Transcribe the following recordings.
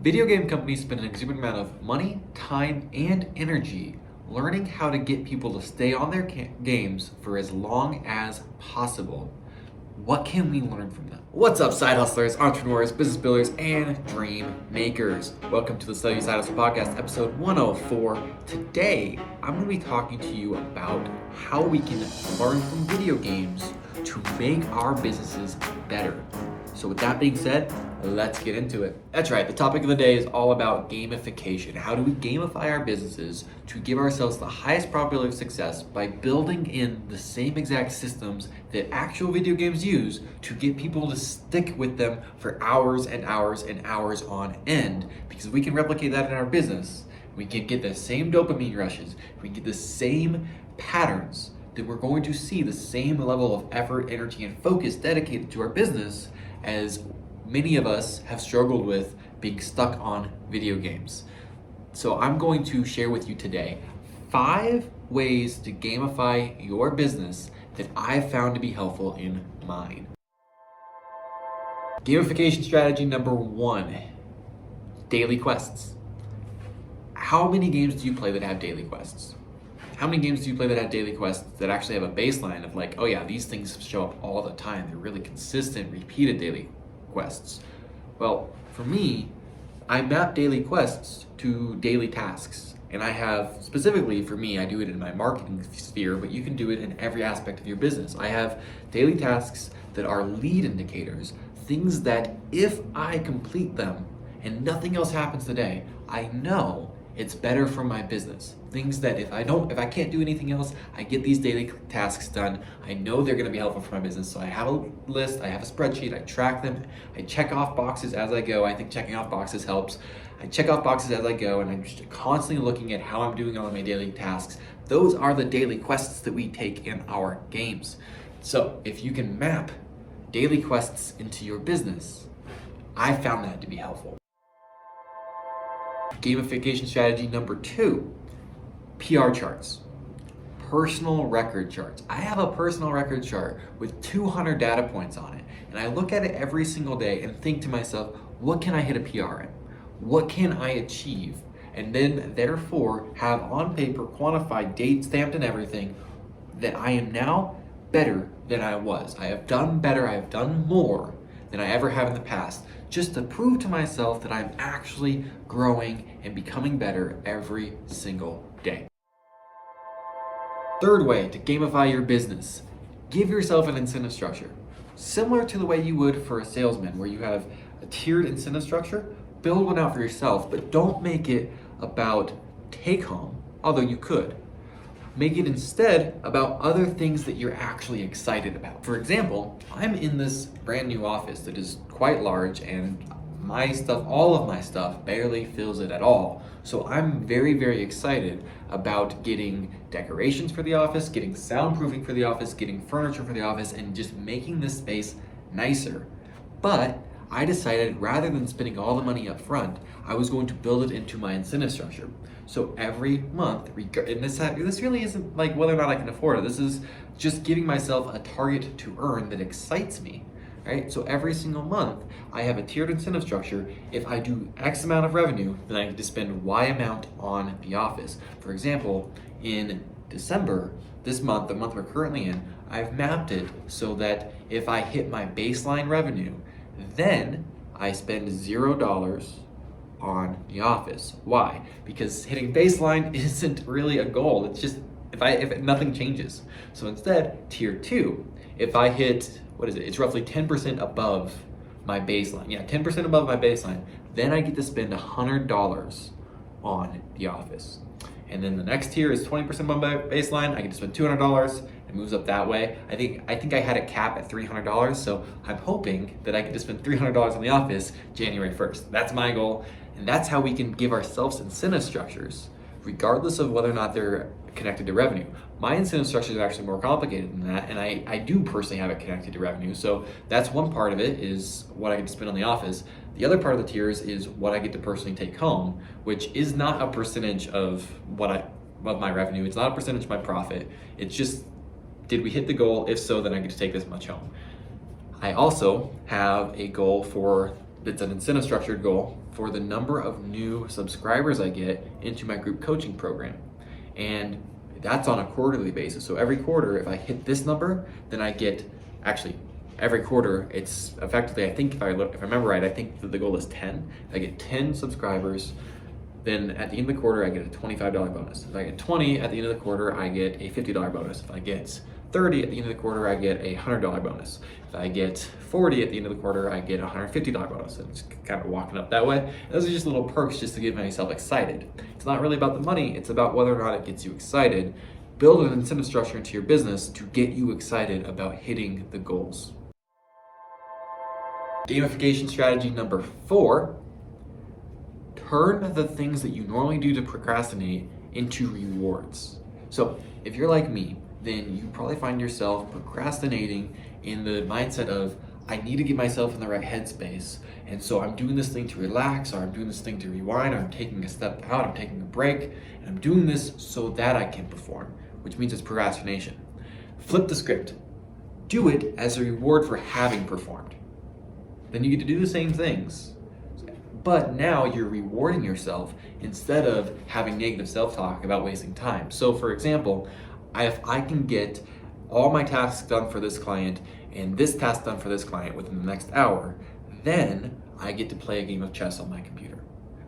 Video game companies spend an exuberant amount of money, time, and energy learning how to get people to stay on their games for as long as possible. What can we learn from them? What's up, side hustlers, entrepreneurs, business builders, and dream makers? Welcome to the Study Side Hustle Podcast, episode 104. Today, I'm going to be talking to you about how we can learn from video games to make our businesses better. So with that being said, let's get into it. That's right, the topic of the day is all about gamification. How do we gamify our businesses to give ourselves the highest probability of success by building in the same exact systems that actual video games use to get people to stick with them for hours and hours and hours on end? Because we can replicate that in our business. We can get the same dopamine rushes. We can get the same patterns that we're going to see the same level of effort, energy, and focus dedicated to our business as many of us have struggled with being stuck on video games. So I'm going to share with you today 5 ways to gamify your business that I've found to be helpful in mine. Gamification strategy number 1, daily quests. How many games do you play that have daily quests? How many games do you play that have daily quests that actually have a baseline of like, oh yeah, these things show up all the time. They're really consistent, repeated daily quests. Well, for me, I map daily quests to daily tasks. And I have, specifically for me, I do it in my marketing sphere, but you can do it in every aspect of your business. I have daily tasks that are lead indicators, things that if I complete them and nothing else happens today, I know it's better for my business. Things that if I can't do anything else, I get these daily tasks done. I know they're gonna be helpful for my business. So I have a list, I have a spreadsheet, I track them, I check off boxes as I go. I think checking off boxes helps. I check off boxes as I go, and I'm just constantly looking at how I'm doing on my daily tasks. Those are the daily quests that we take in our games. So if you can map daily quests into your business, I found that to be helpful. Gamification strategy number 2, PR charts, personal record charts. I have a personal record chart with 200 data points on it, and I look at it every single day and think to myself, what can I hit a PR in? What can I achieve? And then therefore have on paper, quantified, date stamped and everything, that I am now better than I was. I have done better, I have done more than I ever have in the past, just to prove to myself that I'm actually growing and becoming better every single day. Third way to gamify your business, give yourself an incentive structure. Similar to the way you would for a salesman, where you have a tiered incentive structure, build one out for yourself, but don't make it about take home, although you could. Make it instead about other things that you're actually excited about. For example, I'm in this brand new office that is quite large, and my stuff, all of my stuff, barely fills it at all. So I'm very, very excited about getting decorations for the office, getting soundproofing for the office, getting furniture for the office, and just making this space nicer. But I decided rather than spending all the money up front, I was going to build it into my incentive structure. So every month, and this really isn't like whether or not I can afford it. This is just giving myself a target to earn that excites me, right? So every single month, I have a tiered incentive structure. If I do X amount of revenue, then I get to spend Y amount on the office. For example, in December, this month, the month we're currently in, I've mapped it so that if I hit my baseline revenue, then I spend $0 on the office. Why? Because hitting baseline isn't really a goal. It's just if nothing changes. So instead, tier 2, if I hit, it's roughly 10% above my baseline. Yeah, 10% above my baseline. Then I get to spend $100 on the office. And then the next tier is 20% above my baseline. I get to spend $200. It moves up that way. I think I had a cap at $300, so I'm hoping that I get to spend $300 on the office January 1st. That's my goal, and that's how we can give ourselves incentive structures, regardless of whether or not they're connected to revenue. My incentive structures are actually more complicated than that, and I do personally have it connected to revenue. So that's one part of it, is what I get to spend on the office. The other part of the tiers is what I get to personally take home, which is not a percentage of my revenue. It's not a percentage of my profit. It's just, did we hit the goal? If so, then I get to take this much home. I also have a goal it's an incentive structured goal for the number of new subscribers I get into my group coaching program. And that's on a quarterly basis. So every quarter, if I hit this number, then I get, actually, every quarter, it's effectively, I think if I remember right, I think that the goal is 10. If I get 10 subscribers, then at the end of the quarter, I get a $25 bonus. If I get 20 at the end of the quarter, I get a $50 bonus. If I get 30 at the end of the quarter, I get a $100 bonus. If I get 40 at the end of the quarter, I get a $150 bonus. And it's kind of walking up that way. And those are just little perks just to get myself excited. It's not really about the money, it's about whether or not it gets you excited. Build an incentive structure into your business to get you excited about hitting the goals. Gamification strategy number 4, turn the things that you normally do to procrastinate into rewards. So if you're like me, then you probably find yourself procrastinating in the mindset of, I need to get myself in the right headspace. And so I'm doing this thing to relax, or I'm doing this thing to rewind, or I'm taking a step out, I'm taking a break, and I'm doing this so that I can perform, which means it's procrastination. Flip the script. Do it as a reward for having performed. Then you get to do the same things, but now you're rewarding yourself instead of having negative self-talk about wasting time. So for example, if I can get all my tasks done for this client and this task done for this client within the next hour, then I get to play a game of chess on my computer,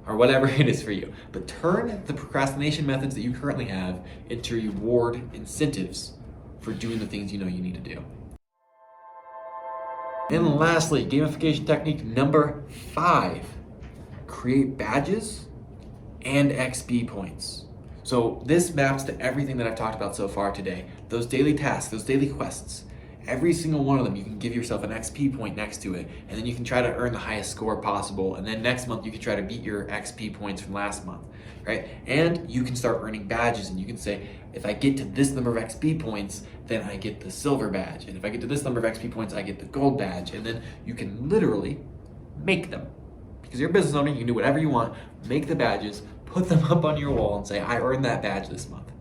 or whatever it is for you. But turn the procrastination methods that you currently have into reward incentives for doing the things you know you need to do. And lastly, gamification technique number 5, create badges and XP points. So this maps to everything that I've talked about so far today. Those daily tasks, those daily quests, every single one of them, you can give yourself an XP point next to it, and then you can try to earn the highest score possible. And then next month, you can try to beat your XP points from last month, right? And you can start earning badges, and you can say, if I get to this number of XP points, then I get the silver badge. And if I get to this number of XP points, I get the gold badge. And then you can literally make them. Because you're a business owner, you can do whatever you want, make the badges, put them up on your wall and say, I earned that badge this month.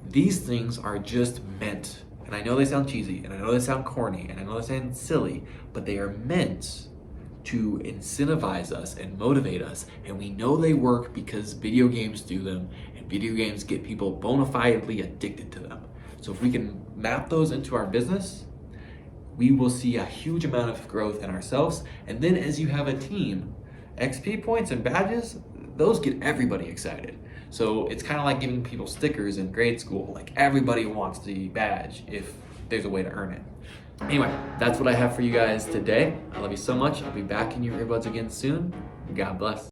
These things are just meant, and I know they sound cheesy, and I know they sound corny, and I know they sound silly, but they are meant to incentivize us and motivate us. And we know they work because video games do them, and video games get people bona fidely addicted to them. So if we can map those into our business, we will see a huge amount of growth in ourselves. And then as you have a team, XP points and badges, those get everybody excited. So it's kind of like giving people stickers in grade school. Like everybody wants the badge if there's a way to earn it. Anyway, that's what I have for you guys today. I love you so much. I'll be back in your earbuds again soon. God bless.